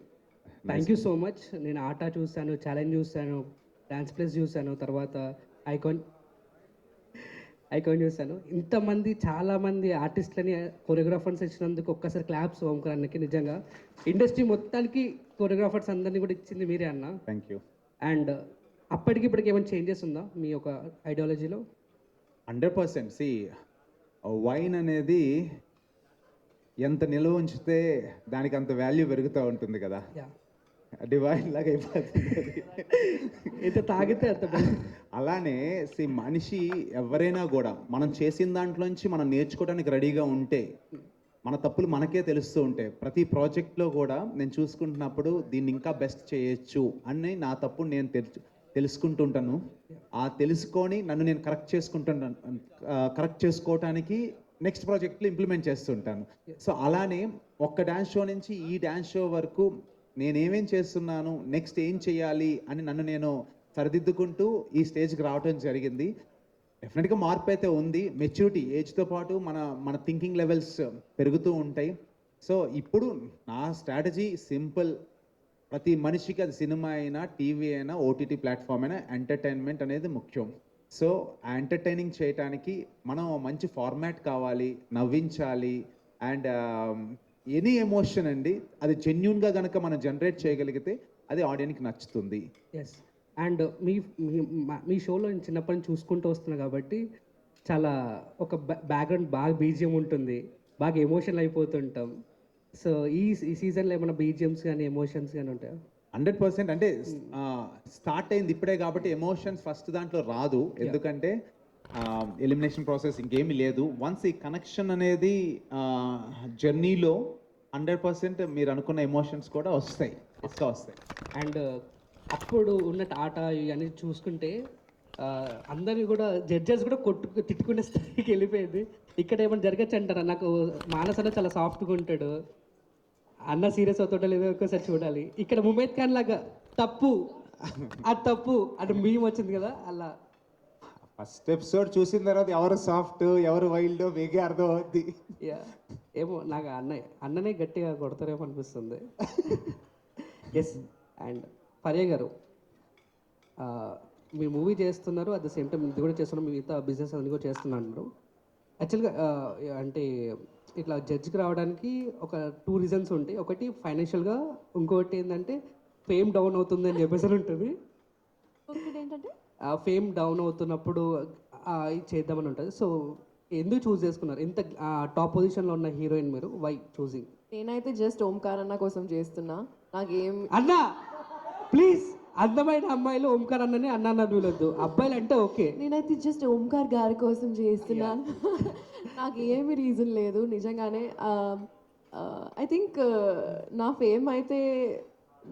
Thank you so much. నేను ఆట చూశాను, ఛాలెంజ్ చూశాను, డాన్స్ ప్లస్ చూశాను, తర్వాత ఐకాన్ చూశాను. ఇంతమంది చాలామంది ఆర్టిస్టులని కొరియోగ్రాఫర్స్ ఇచ్చినందుకు ఒక్కసారి క్లాప్స్ ఓంకార్ అన్నకి. నిజంగా ఇండస్ట్రీ మొత్తానికి కొరియోగ్రాఫర్స్ అందరినీ కూడా ఇచ్చింది మీరే అన్న. Thank you. అండ్ అప్పటికి ఇప్పటికి ఏమైనా చేంజెస్ ఉందా మీ ఒక ఐడియాలజీలో? 100%. సి వైన్ అనేది ఎంత నిల్వ ఉంచితే దానికి అంత వాల్యూ పెరుగుతూ ఉంటుంది కదా. డివైన్ లాగా అయిపోతుంది ఎంత తాగితే అంత అలానే మనిషి ఎవరైనా కూడా మనం చేసిన దాంట్లోంచి మనం నేర్చుకోవడానికి రెడీగా ఉంటే, మన తప్పులు మనకే తెలుస్తూ ఉంటాయి. ప్రతి ప్రాజెక్ట్లో కూడా నేను చూసుకుంటున్నప్పుడు దీన్ని ఇంకా బెస్ట్ చేయొచ్చు అని నా తప్పును నేను తెలుసుకుంటుంటాను. ఆ తెలుసుకొని నన్ను నేను కరెక్ట్ చేసుకోవటానికి నెక్స్ట్ ప్రాజెక్ట్లో ఇంప్లిమెంట్ చేస్తుంటాను. సో అలానే ఒక్క డ్యాన్స్ షో నుంచి ఈ డ్యాన్స్ షో వరకు నేనేమేం చేస్తున్నాను, నెక్స్ట్ ఏం చేయాలి అని నన్ను నేను సరిదిద్దుకుంటూ ఈ స్టేజ్కి రావడం జరిగింది. డెఫినెట్గా మార్పు అయితే ఉంది. మెచ్యూరిటీ ఏజ్తో పాటు మన థింకింగ్ లెవెల్స్ పెరుగుతూ ఉంటాయి. సో ఇప్పుడు నా స్ట్రాటజీ సింపుల్. ప్రతి మనిషికి, అది సినిమా అయినా, టీవీ అయినా, ఓటీటీ ప్లాట్ఫామ్ అయినా, ఎంటర్టైన్మెంట్ అనేది ముఖ్యం. సో ఆ ఎంటర్టైనింగ్ చేయడానికి మనం మంచి ఫార్మాట్ కావాలి, నవ్వించాలి. అండ్ ఎనీ ఎమోషన్ అండి, అది జెన్యున్గా కనుక మనం జనరేట్ చేయగలిగితే అది ఆడియన్కి నచ్చుతుంది. ఎస్. అండ్ మీ షోలో నేను చిన్నప్పటి నుంచి చూసుకుంటూ వస్తున్నా కాబట్టి చాలా ఒక బ్యాక్గ్రౌండ్ బాగా బీజిఎం ఉంటుంది, బాగా ఎమోషనల్ అయిపోతుంటాం. సో ఈ సీజన్లో ఏమైనా బీజిఎమ్స్ కానీ ఎమోషన్స్ కానీ ఉంటాయా? 100%. అంటే స్టార్ట్ అయింది ఇప్పుడే కాబట్టి ఎమోషన్స్ ఫస్ట్ దాంట్లో రాదు. ఎందుకంటే ఎలిమినేషన్ ప్రాసెస్ ఇంకేమీ లేదు. వన్స్ ఈ కనెక్షన్ అనేది జర్నీలో 100% మీరు అనుకున్న ఎమోషన్స్ కూడా వస్తాయి. అండ్ అప్పుడు ఉన్న ఆట ఇవన్నీ చూసుకుంటే అందరినీ కూడా జడ్జెస్ కూడా తిట్టుకునే స్థాయికి వెళ్ళిపోయింది. ఇక్కడ ఏమైనా జరగచ్చు అంటారా? నాకు మానస్ అన్న చాలా సాఫ్ట్గా ఉంటాడు, అన్న సీరియస్ అవుతుంటా లేదో ఒక్కసారి చూడాలి. ఇక్కడ ముమేద్ ఖాన్ లాగా తప్పు అంటే మేము వచ్చింది కదా అలా. ఫస్ట్ ఎపిసోడ్ చూసిన తర్వాత ఎవరు సాఫ్ట్ ఎవరు వైల్డ్ మీకే అర్థం అవుద్ది. ఏమో నాకు అన్ననే గట్టిగా కొడతారేమో అనిపిస్తుంది. ఎస్. అండ్ ఫరియా గారు, మీరు మూవీ చేస్తున్నారు, అట్ ద సేమ్ టైం ఇది కూడా చేస్తున్నారు, మిగతా బిజినెస్ అన్ని కూడా చేస్తున్నారు. యాక్చువల్గా అంటే ఇట్లా జడ్జ్కి రావడానికి ఒక 2 రీజన్స్ ఉంటాయి. ఒకటి ఫైనాన్షియల్గా, ఇంకొకటి ఏంటంటే ఫేమ్ డౌన్ అవుతుంది అని చెప్పేసి ఉంటుంది. ఏంటంటే ఫేమ్ డౌన్ అవుతున్నప్పుడు ఇది చేద్దామని ఉంటుంది. సో ఎందుకు చూస్ చేసుకున్నారు? ఇంత టాప్ పొజిషన్లో ఉన్న హీరోయిన్ మీరు, వై చూసింగ్? నేనైతే జస్ట్ ఓంకార్ అన్న కోసం చేస్తున్నా. నాకేం అన్నా ప్లీజ్, అందమైన అమ్మాయిలు ఓంకార్ అన్నని అన్న వీలొద్దు, అబ్బాయిలు అంటే ఓకే. నేనైతే జస్ట్ ఓంకార్ గారి కోసం చేస్తున్నాను. నాకు ఏమి రీజన్ లేదు నిజంగానే. ఐ థింక్ నా ఫేమ్ అయితే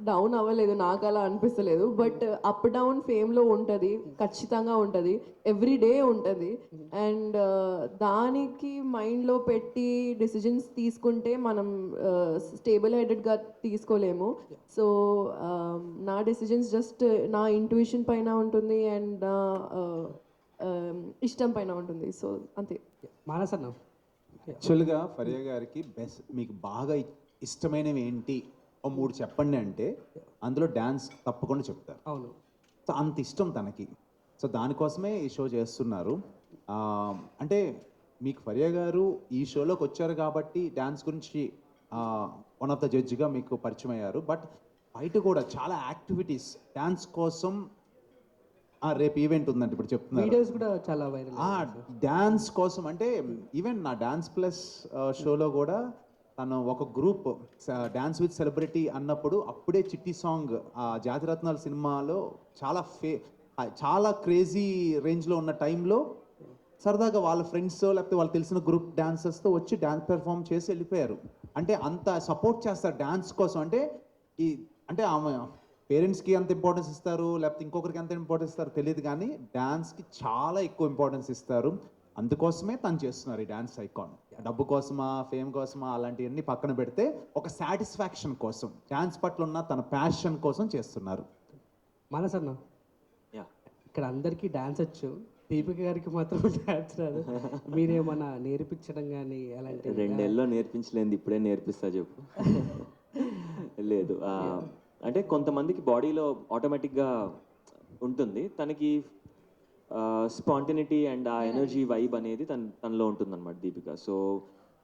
డౌన్ అవ్వలేదు, నాకు అలా అనిపిస్తలేదు. బట్ అప్ డౌన్ ఫేమ్లో ఉంటుంది, ఖచ్చితంగా ఉంటుంది, ఎవ్రీ డే ఉంటుంది. అండ్ దానికి మైండ్లో పెట్టి డెసిజన్స్ తీసుకుంటే మనం స్టేబుల్ హెడెడ్గా తీసుకోలేము. సో నా డెసిజన్స్ జస్ట్ నా ఇంట్యూషన్ పైన ఉంటుంది అండ్ నా ఇష్టం పైన ఉంటుంది. సో అంతే. మానస్ అన్న, యాక్చువల్గా ఫరియా గారికి మీకు బాగా ఇష్టమైనవి ఏంటి, 3 చెప్పండి అంటే అందులో డ్యాన్స్ తప్పకుండా చెప్తారు. అవును. సో అంత ఇష్టం తనకి. సో దానికోసమే ఈ షో చేస్తున్నారు. అంటే మీకు ఫరియా గారు ఈ షోలోకి వచ్చారు కాబట్టి డ్యాన్స్ గురించి వన్ ఆఫ్ ద జడ్జిగా మీకు పరిచయం అయ్యారు. బట్ బయట కూడా చాలా యాక్టివిటీస్ డ్యాన్స్ కోసం రేపు ఈవెంట్ ఉందండి ఇప్పుడు చెప్తున్నారు. వీడియోస్ కూడా చాలా వైరల్. డ్యాన్స్ కోసం అంటే ఈవెన్ నా డాన్స్ ప్లస్ షోలో కూడా తను ఒక గ్రూప్ డ్యాన్స్ విత్ సెలబ్రిటీ అన్నప్పుడు అప్పుడే చిట్టి సాంగ్ జాతిరత్నాల సినిమాలో చాలా క్రేజీ రేంజ్లో ఉన్న టైంలో సరదాగా వాళ్ళ ఫ్రెండ్స్ లేకపోతే వాళ్ళు తెలిసిన గ్రూప్ డాన్సర్స్తో వచ్చి డ్యాన్స్ పెర్ఫామ్ చేసి వెళ్ళిపోయారు. అంటే అంత సపోర్ట్ చేస్తారు డ్యాన్స్ కోసం. అంటే ఆమె పేరెంట్స్కి ఎంత ఇంపార్టెన్స్ ఇస్తారు లేకపోతే ఇంకొకరికి ఎంత ఇంపార్టెన్స్ ఇస్తారో తెలియదు, కానీ డ్యాన్స్కి చాలా ఎక్కువ ఇంపార్టెన్స్ ఇస్తారు. అందుకోసమే తను చేస్తున్నారు ఈ డ్యాన్స్ ఐకాన్. డబ్బు కోసమా ఫేమ్ కోసమా అలాంటివన్నీ పక్కన పెడితే ఒక సాటిస్ఫాక్షన్ కోసం డ్యాన్స్ పట్ల ఉన్న తన ప్యాషన్ కోసం చేస్తున్నారు. మనసన్న ఇక్కడ అందరికీ డాన్స్ వచ్చు, దీపిక గారికి మాత్రం డాన్స్ రాదు. మీరేమన్నా నేర్పించడం కానీ అలాంటి? 2 నెలల్లో నేర్పించలేదు, ఇప్పుడే నేర్పిస్తా చెప్పు. లేదు, అంటే కొంతమందికి బాడీలో ఆటోమేటిక్గా ఉంటుంది, తనకి స్పాంటినిటీ అండ్ ఆ ఎనర్జీ వైబ్ అనేది తనలో ఉంటుందన్నమాట దీపిక. సో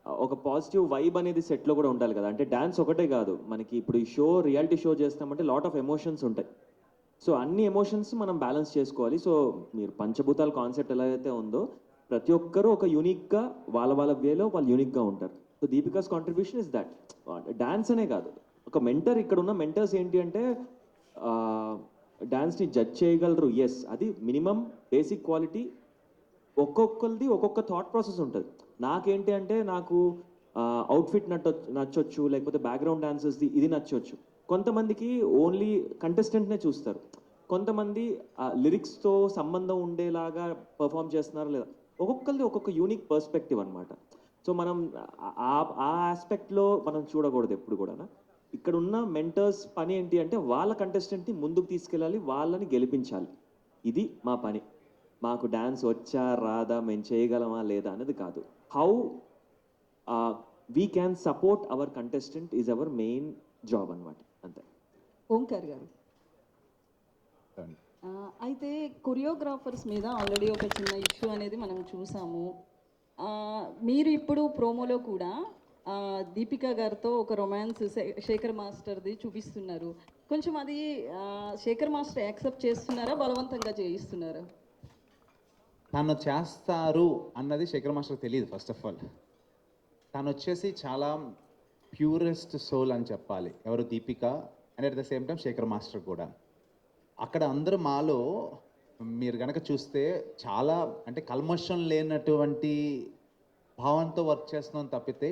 ఒక పాజిటివ్ వైబ్ అనేది సెట్లో కూడా ఉండాలి కదా. అంటే డ్యాన్స్ ఒకటే కాదు మనకి, ఇప్పుడు ఈ రియాలిటీ షో చేస్తామంటే లాట్ ఆఫ్ ఎమోషన్స్ ఉంటాయి. సో అన్ని ఎమోషన్స్ మనం బ్యాలెన్స్ చేసుకోవాలి. సో మీరు పంచభూతాల కాన్సెప్ట్ ఎలా అయితే ఉందో ప్రతి ఒక్కరూ ఒక యూనిక్గా వాళ్ళ వేలో వాళ్ళు యూనిక్గా ఉంటారు. So Deepika's contribution is that. Dance అనే కాదు, ఒక మెంటర్, ఇక్కడ ఉన్న మెంటర్స్ ఏంటి అంటే డ్యాన్స్ని జడ్జ్ చేయగలరు. ఎస్, అది మినిమం బేసిక్ క్వాలిటీ. ఒక్కొక్కరిది ఒక్కొక్క థాట్ ప్రాసెస్ ఉంటుంది. నాకేంటి అంటే నాకు అవుట్ఫిట్ నచ్చొచ్చు, లేకపోతే బ్యాక్గ్రౌండ్ డాన్సర్స్ది ఇది నచ్చొచ్చు. కొంతమందికి ఓన్లీ కంటెస్టెంట్నే చూస్తారు, కొంతమంది లిరిక్స్తో సంబంధం ఉండేలాగా పర్ఫామ్ చేస్తున్నారా లేదా. ఒక్కొక్కరిది ఒక్కొక్క యూనిక్ పర్స్పెక్టివ్ అనమాట. సో మనం ఆ ఆస్పెక్ట్లో మనం చూడకూడదు ఎప్పుడు కూడా. ఇక్కడ ఉన్న మెంటర్స్ పని ఏంటి అంటే వాళ్ళ కంటెస్టెంట్ని ముందుకు తీసుకెళ్ళాలి, వాళ్ళని గెలిపించాలి. ఇది మా పని. మాకు డ్యాన్స్ వచ్చా రాదా, మేము చేయగలమా లేదా అనేది కాదు. How we can support our contestant is our main job అనమాట, అంతే. ఓంకార్ గారు, అయితే కొరియోగ్రాఫర్స్ మీద ఆల్రెడీ ఒక చిన్న ఇష్యూ అనేది మనం చూసాము. మీరు ఇప్పుడు ప్రోమోలో కూడా దీపిక గారితో ఒక రొమాన్స్ శేఖర్ మాస్టర్ది చూపిస్తున్నారు. కొంచెం అది శేఖర్ మాస్టర్ యాక్సెప్ట్ చేస్తున్నారా, బలవంతంగా చేయిస్తున్నారా? తను చేస్తారు అన్నది శేఖర్ మాస్టర్ తెలియదు. ఫస్ట్ ఆఫ్ ఆల్ తను వచ్చేసి చాలా ప్యూరెస్ట్ సోల్ అని చెప్పాలి. ఎవరు? Deepika. And at the same time Shekhar master కూడా. అక్కడ అందరూ మాలో మీరు కనుక చూస్తే చాలా అంటే కల్మషం లేనటువంటి భావంతో వర్క్ చేస్తున్నాం తప్పితే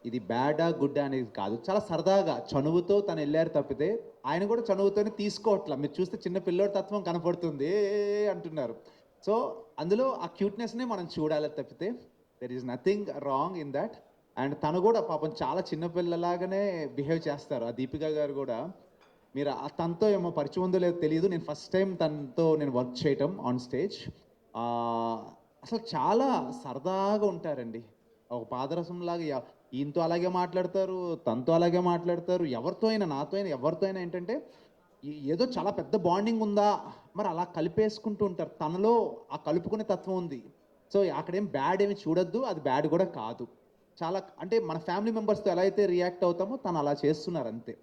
ఇది బ్యాడా గుడ్డా అనేది కాదు. చాలా సరదాగా చనువుతో తను వెళ్ళారు తప్పితే ఆయన కూడా చనువుతోనే తీసుకోవట్లా. మీరు చూస్తే చిన్న పిల్లోడి తత్వం కనపడుతుంది అంటున్నారు. సో అందులో ఆ క్యూట్నెస్నే మనం చూడాలి తప్పితే there is nothing wrong in that. And తను కూడా పాపం చాలా చిన్నపిల్లలాగానే బిహేవ్ చేస్తారు. ఆ దీపిక గారు కూడా మీరు తనతో ఏమో పరిచయం ఉందో లేదో తెలియదు. నేను ఫస్ట్ టైం తనతో వర్క్ చేయటం ఆన్ స్టేజ్. అసలు చాలా సరదాగా ఉంటారండి. ఒక పాదరసంలాగా ఈయనతో అలాగే మాట్లాడతారు, తనతో అలాగే మాట్లాడతారు. ఎవరితో అయినా, నాతో అయినా, ఎవరితో అయినా ఏంటంటే ఏదో చాలా పెద్ద బాండింగ్ ఉందా మరి అలా కలిపేసుకుంటూ ఉంటారు. తనలో ఆ కలుపుకునే తత్వం ఉంది. సో అక్కడేం బ్యాడ్ ఏమి చూడొద్దు, అది బ్యాడ్ కూడా కాదు. చాలా అంటే మన ఫ్యామిలీ మెంబర్స్తో ఎలా అయితే రియాక్ట్ అవుతామో తను అలా చేస్తున్నారు అంతే.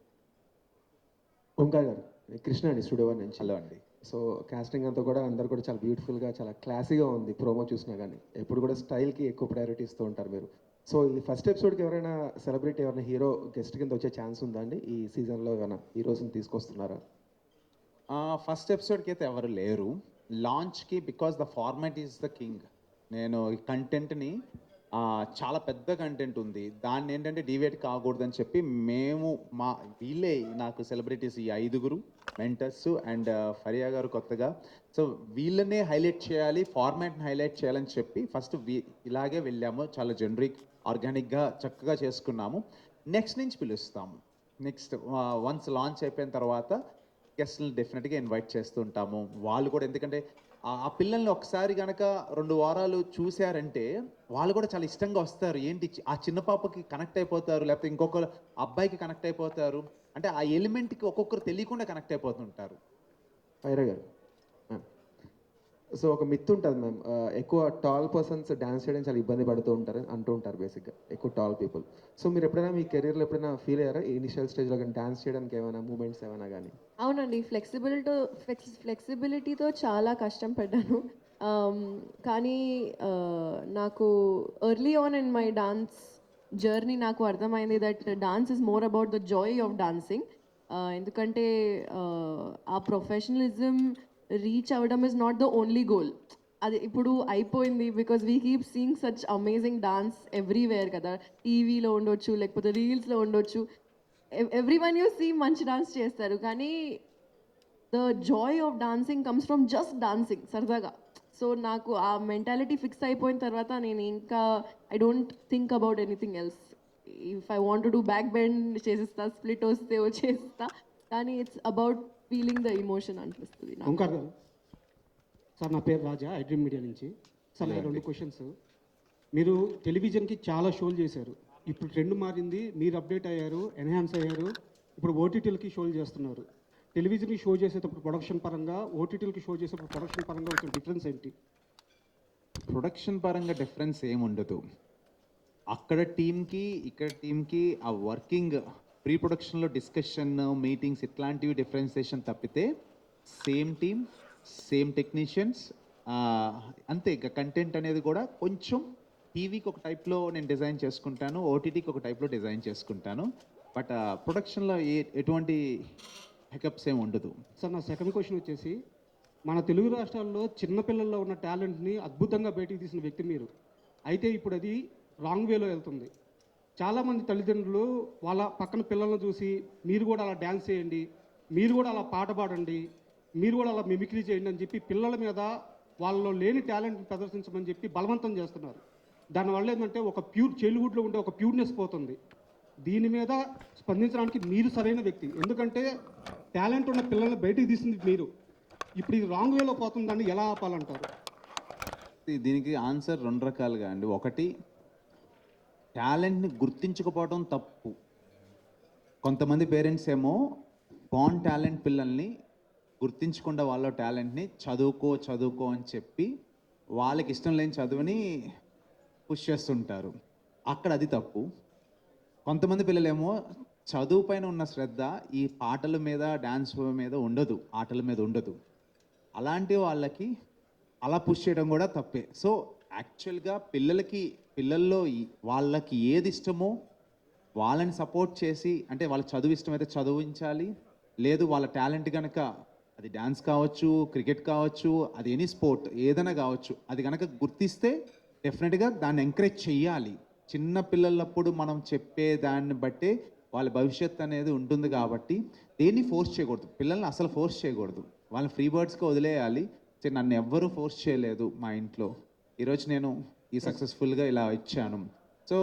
ఓంకార్ గారు, కృష్ణ అండి, స్టూడియో 1 నుంచి. హలో అండి. సో కాస్టింగ్ అంతా కూడా అందరు కూడా చాలా బ్యూటిఫుల్గా, చాలా క్లాసీగా ఉంది. ప్రోమో చూసినా కానీ ఎప్పుడు కూడా స్టైల్కి ఎక్కువ ప్రయారిటీ ఇస్తూ ఉంటారు మీరు. సో ఈ ఫస్ట్ ఎపిసోడ్కి ఎవరైనా సెలబ్రిటీ, ఎవరైనా హీరో గెస్ట్ కింద వచ్చే ఛాన్స్ ఉందా అండి? ఈ సీజన్లో ఏమైనా హీరోస్ని తీసుకొస్తున్నారా? ఫస్ట్ ఎపిసోడ్కి అయితే ఎవరు లేరు. లాంచ్కి because the format is the king. నేను ఈ కంటెంట్ని చాలా పెద్ద కంటెంట్ ఉంది, దాన్ని ఏంటంటే డివేట్ కాకూడదని చెప్పి మేము వీళ్ళే నాకు సెలబ్రిటీస్ ఈ 5 మెంటర్స్ అండ్ ఫరియా గారు కొత్తగా. సో వీళ్ళనే హైలైట్ చేయాలి, ఫార్మాట్ని హైలైట్ చేయాలని చెప్పి ఫస్ట్ ఇలాగే వెళ్ళాము. చాలా జనరిక్, ఆర్గానిక్గా చక్కగా చేసుకున్నాము. నెక్స్ట్ నుంచి పిలుస్తాము. నెక్స్ట్ వన్స్ లాంచ్ అయిపోయిన తర్వాత గెస్ట్ని డెఫినెట్గా ఇన్వైట్ చేస్తుంటాము. వాళ్ళు కూడా ఎందుకంటే ఆ పిల్లల్ని ఒకసారి కనుక 2 వారాలు చూశారంటే వాళ్ళు కూడా చాలా ఇష్టంగా వస్తారు. ఏంటి ఆ చిన్న పాపకి కనెక్ట్ అయిపోతారు, లేకపోతే ఇంకొక అబ్బాయికి కనెక్ట్ అయిపోతారు. అంటే ఆ ఎలిమెంట్కి ఒక్కొక్కరు తెలియకుండా కనెక్ట్ అయిపోతుంటారు. ఫైరా గారు, సో ఒక మిత్ ఉంటుంది మ్యామ్, ఎక్కువ టాల్ పర్సన్స్ డాన్స్ చేయడం చాలా ఇబ్బంది పడుతూ ఉంటారు అంటూ ఉంటారు బేసిక్గా, ఎక్కువ టాల్ పీపుల్. సో మీరు ఎప్పుడైనా మీ కెరీర్లో ఎప్పుడైనా ఫీల్ అయ్యారా ఇనిషియల్ స్టేజ్లో కానీ డాన్స్ చేయడానికి ఏమైనా మూమెంట్స్ ఏమైనా కానీ? అవునండి, ఫ్లెక్సిబిలిటీతో చాలా కష్టం పడ్డాను. కానీ నాకు early on in my dance journey నాకు అర్థమైంది that dance is more about the Joy of dancing. ఎందుకంటే ఆ ప్రొఫెషనలిజం రీచ్ అవ్వడం is not the only goal. అది ఇప్పుడు అయిపోయింది because we keep seeing such amazing dance everywhere కదా. టీవీలో ఉండొచ్చు, లేకపోతే రీల్స్లో ఉండొచ్చు, ఎవ్రీ వన్ యూ సీ మంచి డాన్స్ చేస్తారు. కానీ the Joy of dancing comes from just dancing, సరదాగా. సో నాకు ఆ మెంటాలిటీ ఫిక్స్ అయిపోయిన తర్వాత నేను ఇంకా I don't think about anything else. If I want to do back bend చేసిస్తా, స్ప్లిట్ వస్తే చేస్తా, కానీ it's about feeling the emotion అనిపిస్తుంది నాకు. ఓంకార్ గారు సార్, నా పేరు రాజా, ఐ డ్రీమ్ మీడియా నుంచి. సార్ నా 2 క్వశ్చన్స్. మీరు టెలివిజన్కి చాలా షోలు చేశారు, ఇప్పుడు ట్రెండ్ మారింది, మీరు అప్డేట్ అయ్యారు, ఎన్హాన్స్ అయ్యారు, ఇప్పుడు ఓటీటీలకి షోలు చేస్తున్నారు. టెలివిజన్కి షో చేసేటప్పుడు ప్రొడక్షన్ పరంగా, ఓటీటీలకి షో చేసేటప్పుడు ప్రొడక్షన్ పరంగా వచ్చిన డిఫరెన్స్ ఏంటి? ప్రొడక్షన్ పరంగా డిఫరెన్స్ ఏముండదు. అక్కడ టీంకి ఇక్కడ టీంకి ఆ వర్కింగ్ ప్రీ ప్రొడక్షన్లో డిస్కషన్ మీటింగ్స్ ఇట్లాంటివి డిఫరెన్సియేషన్ తప్పితే సేమ్ టీమ్, సేమ్ టెక్నీషియన్స్, అంతే. ఇక కంటెంట్ అనేది కూడా కొంచెం టీవీకి ఒక టైప్లో నేను డిజైన్ చేసుకుంటాను, ఓటీటీకి ఒక టైప్లో డిజైన్ చేసుకుంటాను. బట్ ప్రొడక్షన్లో ఎటువంటి హెకప్స్ ఏమి ఉండదు. సార్ నా సెకండ్ క్వశ్చన్ వచ్చేసి, మన తెలుగు రాష్ట్రాల్లో చిన్నపిల్లల్లో ఉన్న టాలెంట్ని అద్భుతంగా బయటికి తీసిన వ్యక్తి మీరు. అయితే ఇప్పుడు అది రాంగ్ వేలో వెళ్తుంది. చాలామంది తల్లిదండ్రులు వాళ్ళ పక్కన పిల్లలను చూసి మీరు కూడా అలా డ్యాన్స్ చేయండి, మీరు కూడా అలా పాట పాడండి, మీరు కూడా అలా మిమిక్రీ చేయండి అని చెప్పి పిల్లల మీద వాళ్ళలో లేని టాలెంట్ని ప్రదర్శించమని చెప్పి బలవంతం చేస్తున్నారు. దానివల్ల ఏంటంటే ఒక చైల్డ్హుడ్లో ఉండే ఒక ప్యూర్నెస్ పోతుంది. దీని మీద స్పందించడానికి మీరు సరైన వ్యక్తి, ఎందుకంటే టాలెంట్ ఉన్న పిల్లల్ని బయటికి తీసింది మీరు. ఇప్పుడు ఇది రాంగ్ వేలో పోతుందని ఎలా ఆపాలంటారు? దీనికి ఆన్సర్ 2 రకాలుగా అండి. ఒకటి, టాలెంట్ని గుర్తించకపోవడం తప్పు. కొంతమంది పేరెంట్స్ ఏమో బాన్ టాలెంట్ పిల్లల్ని గుర్తించకుండా వాళ్ళ టాలెంట్ని చదువుకో అని చెప్పి వాళ్ళకి ఇష్టం లేని చదువుని పుష్ చేస్తుంటారు. అక్కడ అది తప్పు. కొంతమంది పిల్లలేమో చదువు పైన ఉన్న శ్రద్ధ ఈ పాటల మీద, డ్యాన్స్ మీద ఉండదు, ఆటల మీద ఉండదు. అలాంటి వాళ్ళకి అలా పుష్ చేయడం కూడా తప్పే. సో యాక్చువల్గా పిల్లల్లో వాళ్ళకి ఏది ఇష్టమో వాళ్ళని సపోర్ట్ చేసి, అంటే వాళ్ళ చదువు ఇష్టమైతే చదివించాలి, లేదు వాళ్ళ టాలెంట్ కనుక అది డ్యాన్స్ కావచ్చు, క్రికెట్ కావచ్చు, అది ఎనీ స్పోర్ట్ ఏదైనా కావచ్చు, అది కనుక గుర్తిస్తే డెఫినెట్గా దాన్ని ఎంకరేజ్ చెయ్యాలి. చిన్న పిల్లలప్పుడు మనం చెప్పే దాన్ని బట్టే వాళ్ళ భవిష్యత్తు అనేది ఉంటుంది. కాబట్టి దేన్ని ఫోర్స్ చేయకూడదు, పిల్లల్ని అసలు ఫోర్స్ చేయకూడదు, వాళ్ళని ఫ్రీ బర్డ్స్గా వదిలేయాలి. నన్ను ఎవ్వరూ ఫోర్స్ చేయలేదు మా ఇంట్లో, ఈరోజు నేను ఈ సక్సెస్ఫుల్గా ఇలా ఇచ్చాను. సో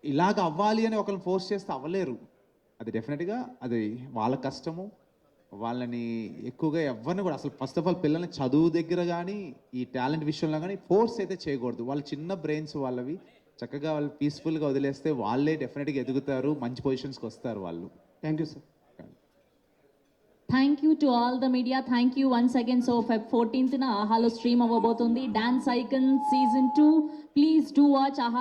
ఇలాగ అవ్వాలి అని ఒకరిని ఫోర్స్ చేస్తే అవ్వలేరు. అది డెఫినెట్గా అది వాళ్ళ కష్టము. వాళ్ళని ఎక్కువగా ఎవరిని కూడా అసలు ఫస్ట్ ఆఫ్ ఆల్ పిల్లల్ని చదువు దగ్గర కానీ ఈ టాలెంట్ విషయంలో కానీ ఫోర్స్ అయితే చేయకూడదు. వాళ్ళు చిన్న బ్రెయిన్స్ వాళ్ళవి, చక్కగా వాళ్ళు పీస్ఫుల్గా వదిలేస్తే వాళ్ళే డెఫినెట్గా ఎదుగుతారు, మంచి పొజిషన్స్కి వస్తారు వాళ్ళు. Thank you sir. Thank you to all the media. Thank you once again. So Feb 14th na Ahalo stream avvabotundi Dance Icon season 2. Please do watch Aha